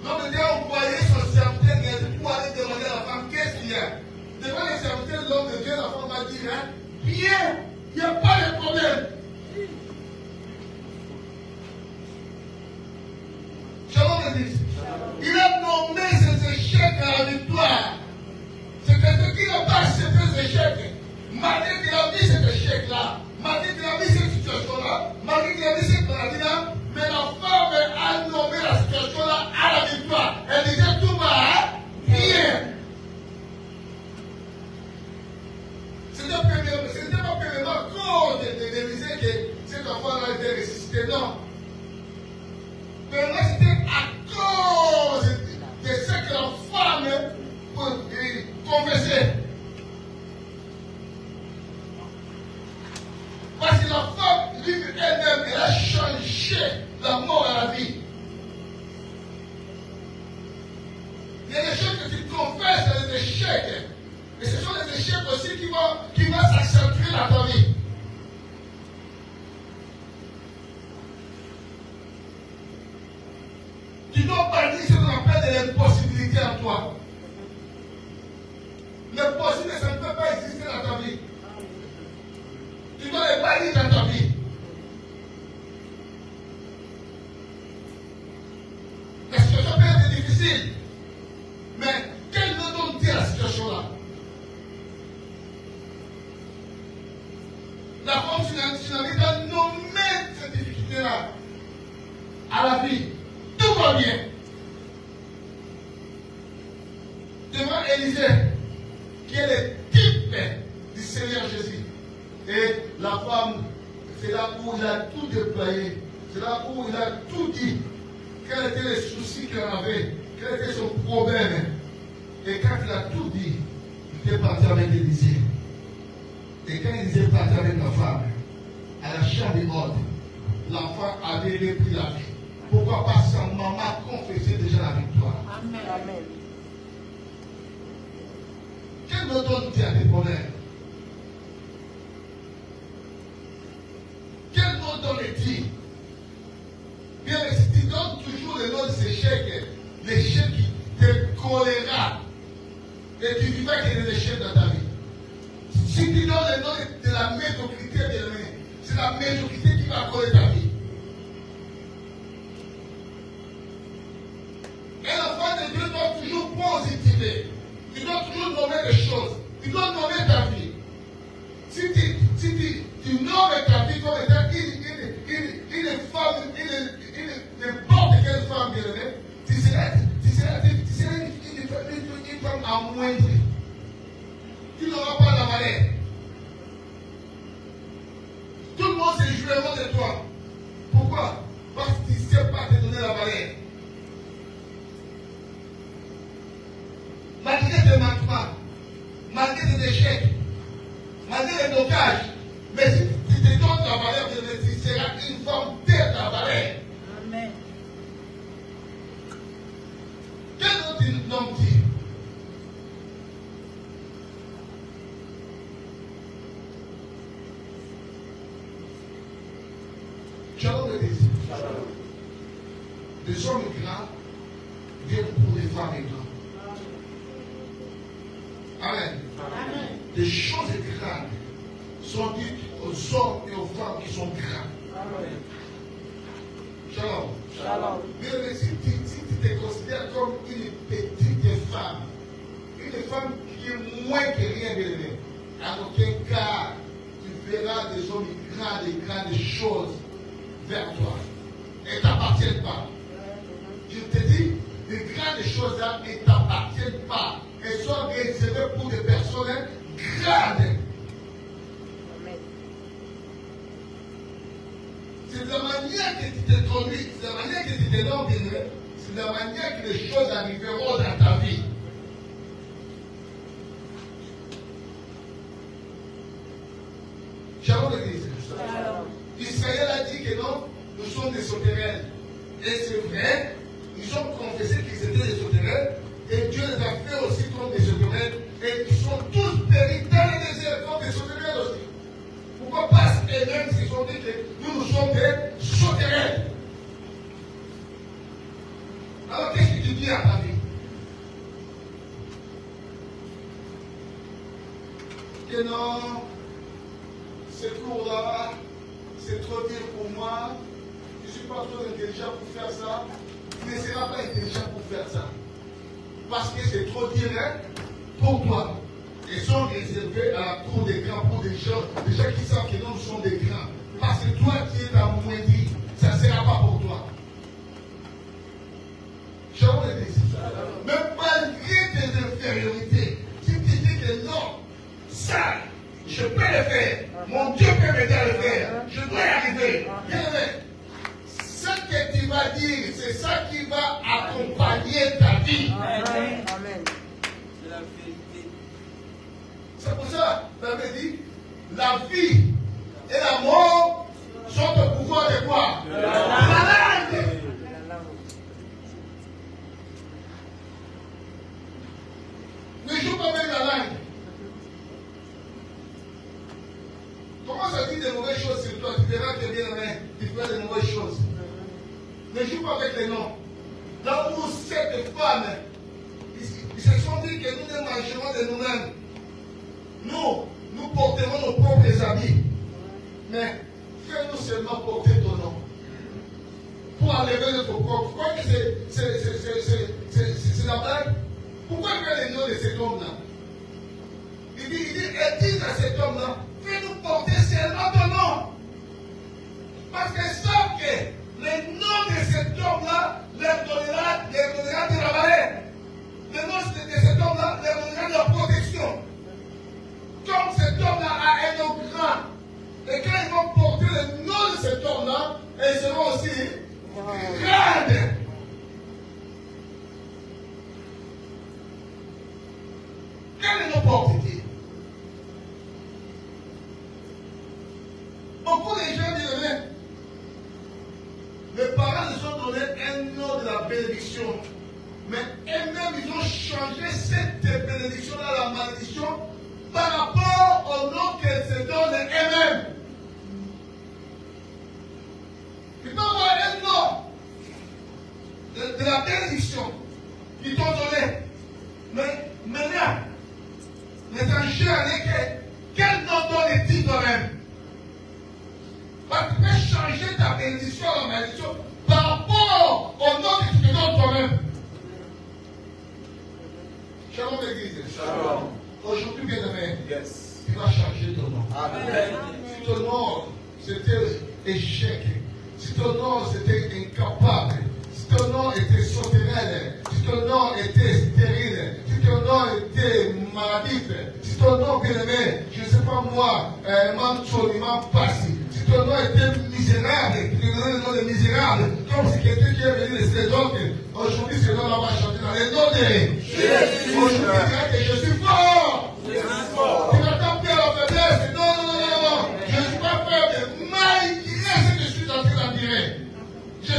l'homme de Dieu a envoyé son serviteur pour aller demander à la femme qu'est-ce qu'il y a. Devant les serviteurs de l'homme de Dieu, la femme va dire hein, bien, il n'y a pas de problème. Shalom l'église. Il a nommé ses échecs à la victoire. C'est quelqu'un qui n'a pas accepté des échecs, malgré qu'il a vu cet échec-là, malgré qu'il a vu cette situation-là, malgré qu'il a vu cette maladie-là, mais la femme a nommé la situation-là à la victoire. Elle disait tout va bien. C'était pas premièrement cause de disait que cet enfant-là était ressuscité, non. Mais là, c'était à cause de ce que la femme confessait. Parce que la femme, elle-même, elle a changé la mort à la vie. Il y a des choses que tu confesses, il y a des échecs. Et ce sont des échecs aussi qui vont s'accentuer dans ta vie. Tu dois bannir ce qu'on appelle de l'impossibilité en toi. L'impossible, ça ne peut pas exister dans ta vie. Tu dois les bannir dans ta vie. La situation peut être difficile. Mais quel nom donne-t-il à la situation-là? La femme, tu n'avais pas nommé cette difficulté-là à la vie. Tout va bien. Devant Élisée, qui est le type du Seigneur Jésus. Et la femme, c'est là où il a tout déployé. C'est là où il a tout dit. Quels étaient les soucis qu'il avait. Quel était son problème. Et quand il a tout dit, il était parti avec Élisée. Et quand Élisée est parti avec la femme, à la chambre des ordres, l'enfant avait repris la vie. Pourquoi? Parce que sa maman confessait déjà la victoire.
Amen. Amen.
Quel nom donne-t-il à tes problèmes? Quel nom donne-t-il? Bien, si tu donnes toujours le nom de ces échecs, l'échec qui te collera, et tu ne vivras que des échecs dans ta vie. Si tu donnes le nom de la médiocrité, c'est la médiocrité qui va coller ta vie. Et l'enfant de Dieu doit toujours positiver. Tu dois toujours nommer les choses. Tu dois nommer ta vie. Si tu nommes ta vie comme étant une femme, n'importe quelle femme bien-aimée, tu seras une femme amoindrie. Tu n'auras pas la valeur. Tout le monde se jouera de toi. Pourquoi? Parce que tu ne sais pas te donner la valeur. Malgré tes manquements, malgré tes échecs, malgré les blocages, mais si tu te donnes la valeur, tu seras une femme de ta valeur.
Amen.
Quel autre nom dit? Shalom les disciples. Les hommes grands viennent pour les femmes grandes. Amen.
Amen.
Les choses grandes sont dites aux hommes et aux femmes qui sont grands.
Amen.
Shalom.
Shalom.
Mais si tu te considères comme une petite femme qui est moins que rien de rien, en aucun cas, tu verras des hommes grands, des grandes choses vers toi. Elles ne t'appartiennent pas. Je te dis, les grandes choses-là ne t'appartiennent pas. Elles sont réservées pour des personnes grandes.
Amen.
C'est de la manière que tu te conduis, c'est de la manière que tu te donnes bien, c'est de la manière que les choses arriveront dans ta vie. Shalom l'église.
Shalom.
Israël a dit que non, nous sommes des sauterelles. Et c'est vrai, ils ont confessé qu'ils étaient des sauterelles. Et Dieu les a fait aussi comme des sauterelles. Et ils sont tous péris dans le désert comme des sauterelles aussi. Pourquoi? Parce qu'eux-mêmes se sont dit que nous sommes des sauterelles. Alors qu'est-ce que tu dis à ta vie? Que non, ce cours-là, c'est trop dur pour moi. Je ne suis pas trop intelligent pour faire ça. Tu ne seras pas intelligent pour faire ça. Parce que c'est trop dur pour toi. Et son réservé à la cour des grands pour des gens qui savent que nous sommes des grands. Parce que toi qui es amoindri, ça ne sera pas pour toi. Shalom l'église. Mais malgré tes infériorités, si tu dis que non, ça, je peux le faire. Mon Dieu peut m'aider à le faire. Je dois y arriver. Bien aimé, ce que tu vas dire, c'est ça qui va accompagner ta vie.
Amen. Amen.
C'est la vérité.
C'est pour ça, la Bible dit, la vie et la mort sont au pouvoir de quoi? De la langue. Ne joue pas avec la langue. Comment ça dit des mauvaises choses sur toi? Tu verras que bien aimé, tu fais des mauvaises choses. Ne joue pas avec les noms. Là où cette femme, ils se sont dit que nous ne mangerons de nous-mêmes. Nous porterons nos propres habits. Mais fais-nous seulement porter ton nom. Pour enlever notre propre. Pourquoi que c'est la blague? Pourquoi faire le nom de cet homme-là? Il dit à cet homme-là, fais-nous porter seulement ton nom. Parce qu'ils savent que le nom de cet homme-là leur donnera de la valeur. Le nom de cet homme-là leur donnera de la protection. Comme cet homme-là a un nom grand, et quand ils vont porter le nom de cet homme-là, ils seront aussi grandes. Quel nom porte-t-il? Beaucoup de gens disent, mes parents nous ont donné un nom de la bénédiction. Mais eux-mêmes, ils ont changé cette bénédiction-là, la malédiction, par rapport au nom qu'elles se donnent eux-mêmes. Tu peux avoir un nom de la bénédiction qu'ils t'ont donné. Mais maintenant, les enjeux avec quel nom donnes-tu toi-même? Parce que tu peux changer ta bénédiction à la malédiction par rapport au nom que tu te donnes toi-même. Shalom l'église.
Shalom.
Aujourd'hui, bien aimé,
Yes.
tu vas changer ton nom.
Amen.
Si ton nom c'était échec, si ton nom c'était incapable, si ton nom était sauterelle, si ton nom était stérile, si ton nom était maladif, si ton nom, bien aimé, je ne sais pas moi, man passé, si ton nom était misérable, tu te donnais le nom de misérable, comme si quelqu'un qui est venu de ces autres, aujourd'hui ce nom-là va changer dans les noms de Jésus. Aujourd'hui, tu diras que je suis fort. Tu n'attends plus à la faiblesse. Non. Je ne suis pas faible. Malgré ce que je suis en train de dire, je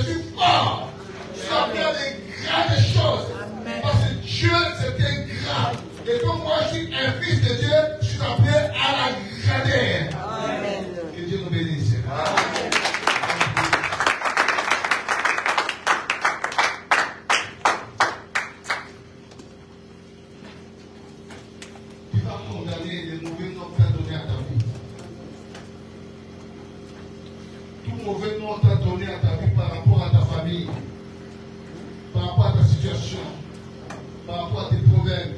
suis fort. Je suis appelé à des grandes choses. Parce que Dieu, c'est un grand. Et comme moi, je suis un fils de Dieu, je suis appelé à la grandeur.
Amen.
Que Dieu nous bénisse.
Amen.
Tu vas condamner les mauvais noms que tu as donnés à ta vie. Tout mauvais nom t'a donné à ta vie par rapport à ta famille, par rapport à ta situation, par rapport à tes problèmes.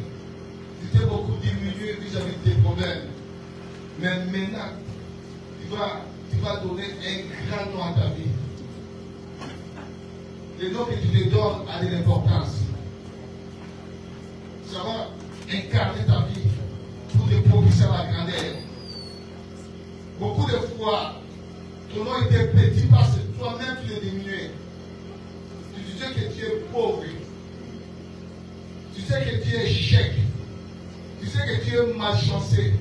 Tu t'es beaucoup diminué vis-à-vis de tes problèmes. Mais maintenant, tu vas donner un grand nom à ta vie. Le nom que tu te donnes a de l'importance. Ça va incarner ta vie pour te propulser à la grandeur. Beaucoup de fois, ton nom était petit parce que toi-même tu es diminué. Tu disais que tu es pauvre. Tu sais que tu es échec. Tu sais que tu es malchancé.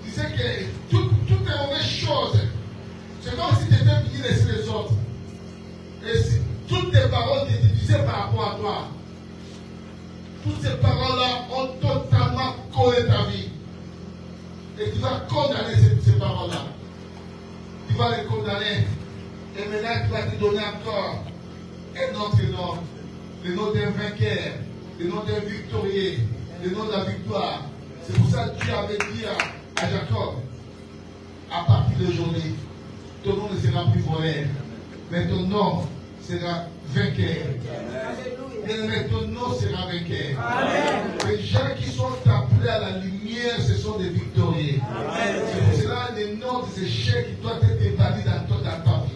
Tu sais que toutes les mauvaises choses, c'est comme si tu étais venu laisser les autres. Et si toutes tes paroles que tu disais par rapport à toi, toutes ces paroles-là ont totalement collé ta vie. Et tu vas condamner ces paroles-là. Tu vas les condamner. Et maintenant, tu vas te donner encore un autre nom. Le nom d'un vainqueur. Le nom d'un victorieux. Le nom de la victoire. C'est pour ça que Dieu avait dit à Jacob, à partir d'aujourd'hui, ton nom ne sera plus voleur. Mais ton nom sera vainqueur.
Alléluia.
Mais ton nom sera vainqueur.
Amen.
Les gens qui sont ta appelés à la lumière, ce sont des victorieux. C'est pour cela les noms des échecs doivent être établis dans ta vie.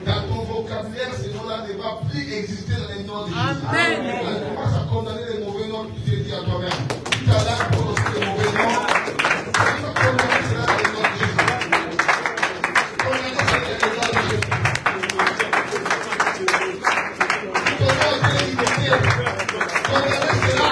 Dans ton vocabulaire, ces noms-là ne vont plus exister dans les noms de Jésus. Alors, commence à condamner les mauvais noms que tu t'es dit à toi-même. Tu as là pour aussi les mauvais noms. Tu vas condamner cela dans les noms de Jésus. Condamner cela dans les noms de Jésus. Ton nom est limité. Condamner cela.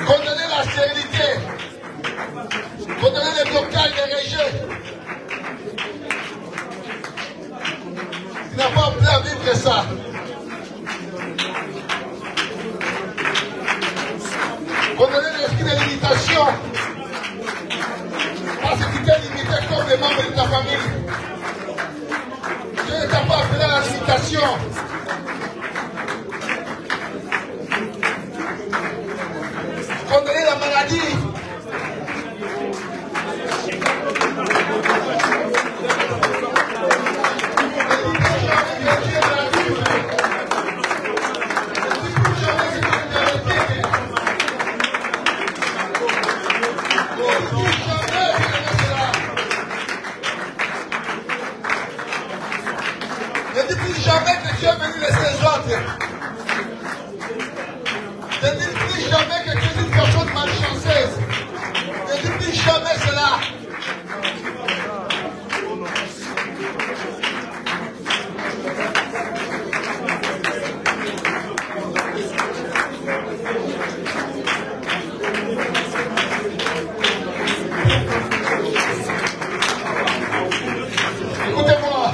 Condamner la stérilité. Condamner les blocages, les rejets. Tu n'as pas appelé à vivre ça. Condamner l'esprit de limitation. Parce que tu t'es limité comme les membres de ta famille. Dieu ne t'a pas appelé à la limitation. Condamner la maladie. Ne dis plus jamais que tu es venu laisser les autres. Ne dis plus jamais que tu es une personne malchanceuse. Ne dis plus jamais cela. Écoutez-moi.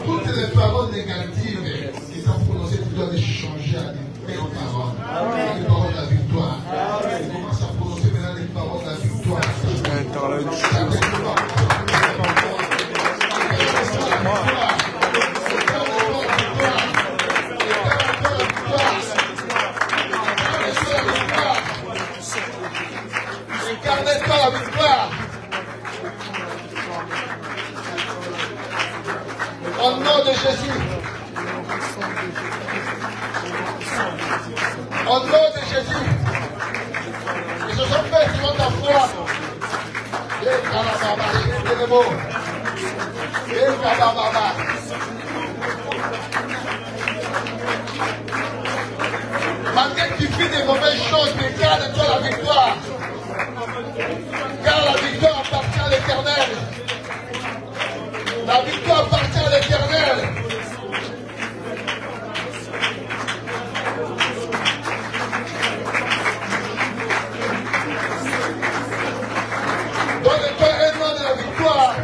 Toutes les paroles négatives qui sont prononcées, tu dois les changer à des belles paroles. Les paroles de la victoire. Tu commences à prononcer maintenant les paroles de la victoire. Incarne-toi la victoire. Au nom de Jésus. Au nom de Jésus. Et ce sont faits selon ta foi. Et Kalababa, c'est le mot. Et Kalababa. Malgré que tu fais des mauvaises choses, mais garde-toi la victoire. Car la victoire appartient à l'Éternel. La victoire appartient à l'Éternel. Donne-toi un nom de la victoire.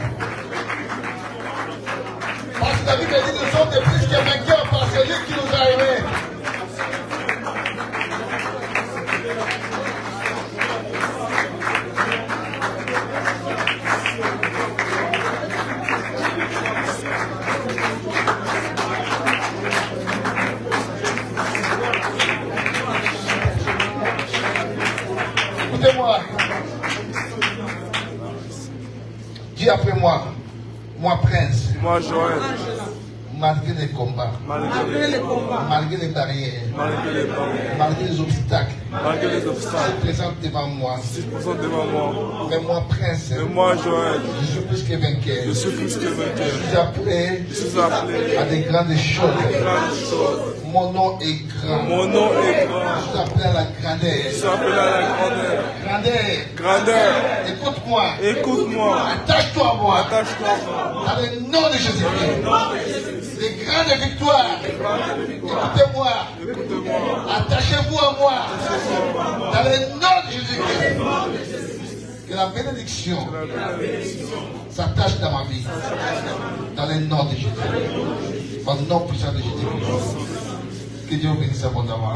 Moi, Joël,
malgré les combats,
Malgré les combats,
malgré les barrières,
malgré les barrières,
malgré les obstacles,
malgré les
se
obstacles,
présente devant moi.
si je présente devant moi,
Mais moi, prince,
mais moi, Joël,
je suis plus que vainqueur.
je suis plus que vainqueur.
Je suis appelé
Je suis appelé
à des grandes choses.
grande chose.
Mon nom est grand.
Mon nom est grand.
Je suis appelé à la grandeur.
Je suis appelé à la grandeur.
Grandeur.
Grandeur,
Écoute-moi.
écoute-moi.
Attache-toi à moi.
Attache-toi à moi.
Dans le nom de Jésus-Christ. Les grandes victoires. Écoutez-moi.
Écoute-moi.
Attachez-vous à moi. Dans le nom de Jésus-Christ. Que la bénédiction s'attache dans ma vie. Dans le nom de Jésus. Au nom puissant de Jésus-Christ. Que Dieu vous bénisse abondamment.